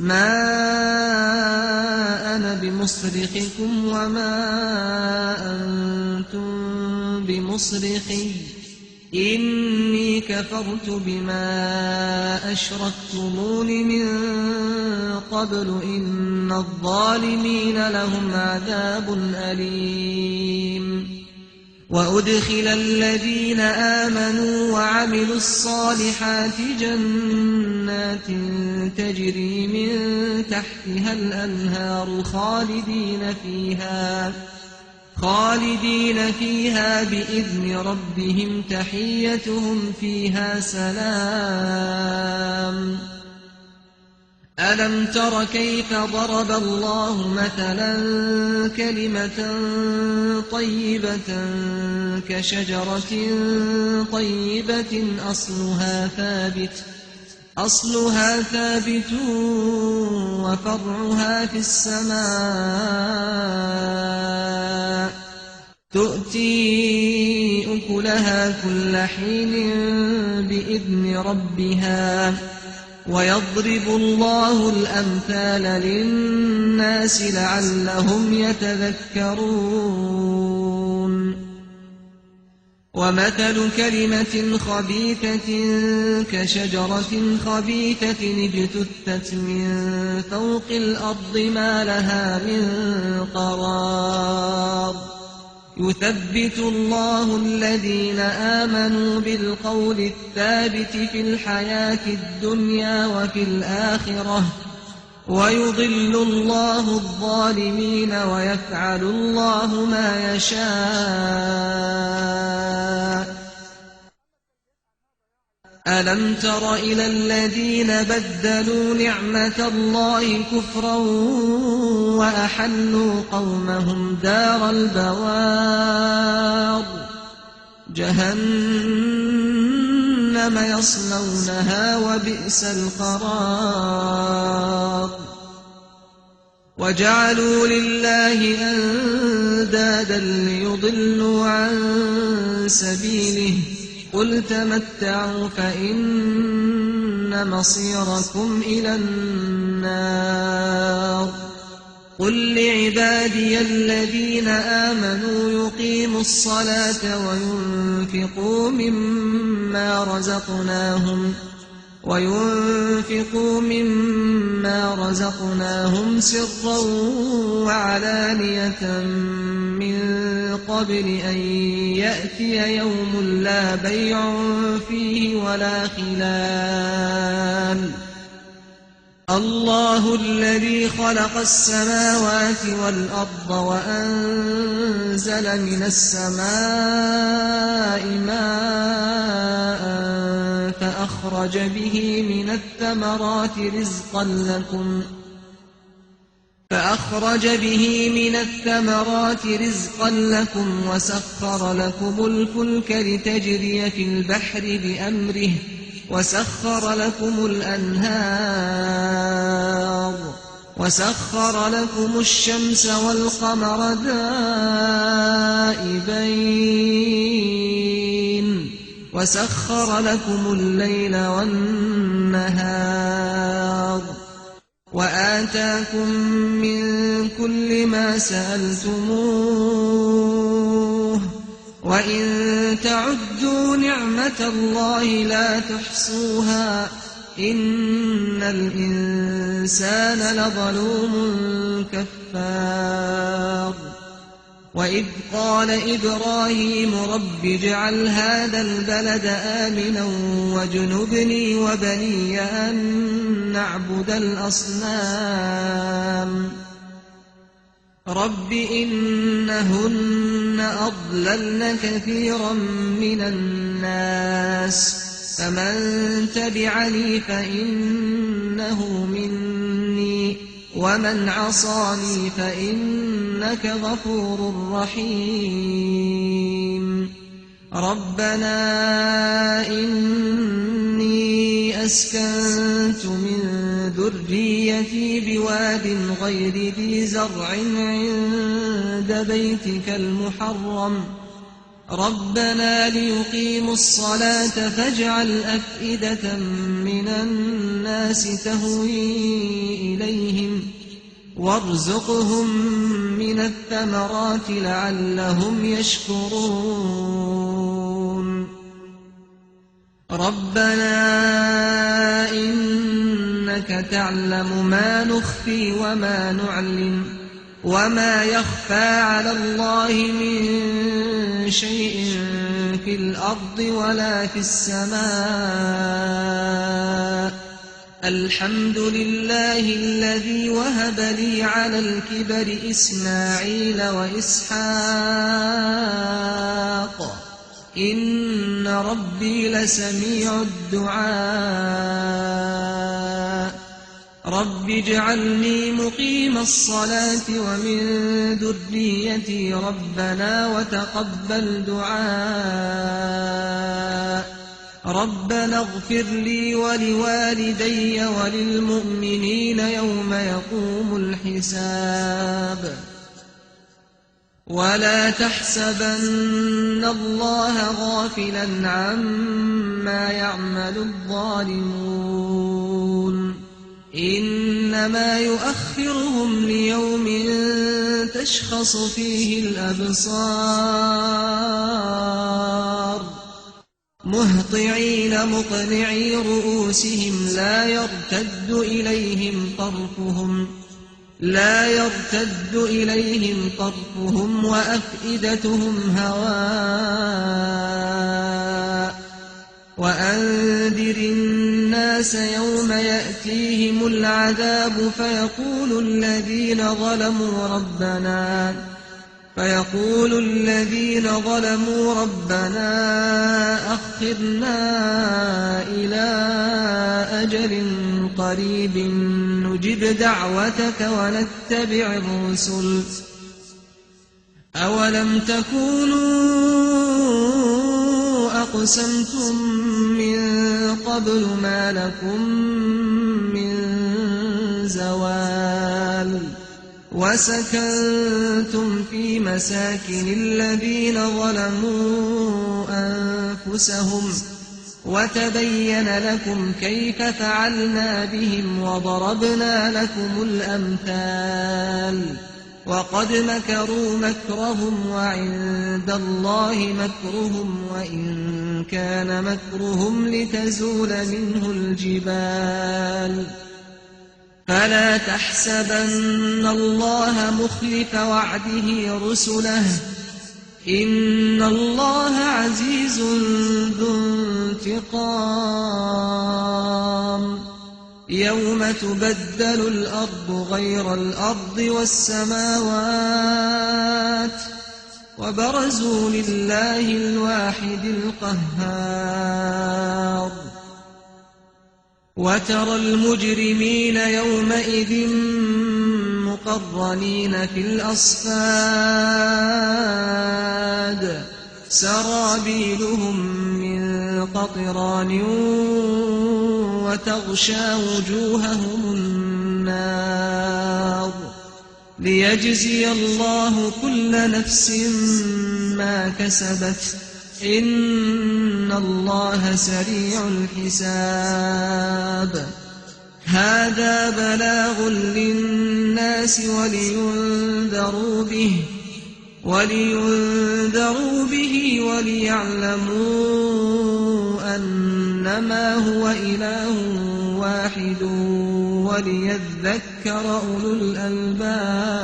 ما أنا بمصرخكم وما أنتم بمصرخي إني كفرت بما أشركتمون من قبل إن الظالمين لهم عذاب أليم وأدخل الذين آمنوا وعملوا الصالحات جنات تجري من تحتها الأنهار خالدين فيها بإذن ربهم تحيتهم فيها سلام ألم تر كيف ضرب الله مثلا كلمة طيبة كشجرة طيبة أصلها ثابت وفرعها في السماء تؤتي أكلها كل حين بإذن ربها ويضرب الله الأمثال للناس لعلهم يتذكرون ومثل كلمة خبيثة كشجرة خبيثة اجتثت من فوق الأرض ما لها من قرار يثبت الله الذين آمنوا بالقول الثابت في الحياة الدنيا وفي الآخرة ويضل الله الظالمين ويفعل الله ما يشاء ألم تر إلى الذين بدلوا نعمة الله كفرا وأحلوا قومهم دار البوار جهنم يصلونها وبئس القرار وجعلوا لله أندادا ليضلوا عن سبيله قل تمتعوا فإن مصيركم إلى النار قل لعبادي الذين آمنوا يقيموا الصلاة وينفقوا مما رزقناهم سرا وعلانية من قبل أن يأتي يوم لا بيع فيه ولا خلال الله الذي خلق السماوات والأرض وأنزل من السماء ماء فأخرج به من الثمرات رزقا لكم وسخر لكم الفلك لتجري في البحر بأمره وسخر لكم الأنهار وسخر لكم الشمس والقمر دائبين وسخر لكم الليل والنهار وآتاكم من كل ما سألتموه وإن تعدوا نعمة الله لا تحصوها إن الإنسان لظلوم كفار وإذ قال إبراهيم رب اجعل هذا البلد آمنا واجنبني وبني أن نعبد الأصنام رب إنهن أضللن كثيرا من الناس فمن تبعني فإنه مني ومن عصاني فإنك غفور رحيم ربنا إني أسكنت من ذريتي بواد غير ذي زرع عند بيتك المحرم ربنا ليقيموا الصلاة فاجعل أفئدة من الناس تهوي إليهم وارزقهم من الثمرات لعلهم يشكرون ربنا إنك تعلم ما نخفي وما نعلن وما يخفى على الله من شيء في الأرض ولا في السماء الحمد لله الذي وهب لي على الكبر إسماعيل وإسحاق إن ربي لسميع الدعاء رب اجعلني مقيم الصلاة ومن ذريتي ربنا وتقبل دعاء ربنا اغفر لي ولوالدي وللمؤمنين يوم يقوم الحساب ولا تحسبن الله غافلا عما يعمل الظالمون إنما يؤخرهم ليوم تشخص فيه الأبصار مهطعين مقنعي رؤوسهم لا يرتد إليهم طرفهم وأفئدتهم هواء وأنذر الناس يوم يأتيهم العذاب فيقول الذين ظلموا ربنا أخرنا إلى أجل قريب نجب دعوتك ونتبع الرسل أولم تكونوا أقسمتم من قبل ما لكم من زوال وسكنتم في مساكن الذين ظلموا أنفسهم وتبين لكم كيف فعلنا بهم وضربنا لكم الأمثال وقد مكروا مكرهم وعند الله مكرهم وإن كان مكرهم لتزول منه الجبال فلا تحسبن الله مخلف وعده رسله إن الله عزيز ذو انتقام يوم تبدل الأرض غير الأرض والسماوات وبرزوا لله الواحد القهار وترى المجرمين يومئذ مقرنين في الأصفاد سرابيلهم من قطران وتغشى وجوههم النار ليجزي الله كل نفس ما كسبت إن الله سريع الحساب هذا بلاغ للناس ولينذروا به وليعلموا أنما هو إله واحد وليذكر أولو الألباب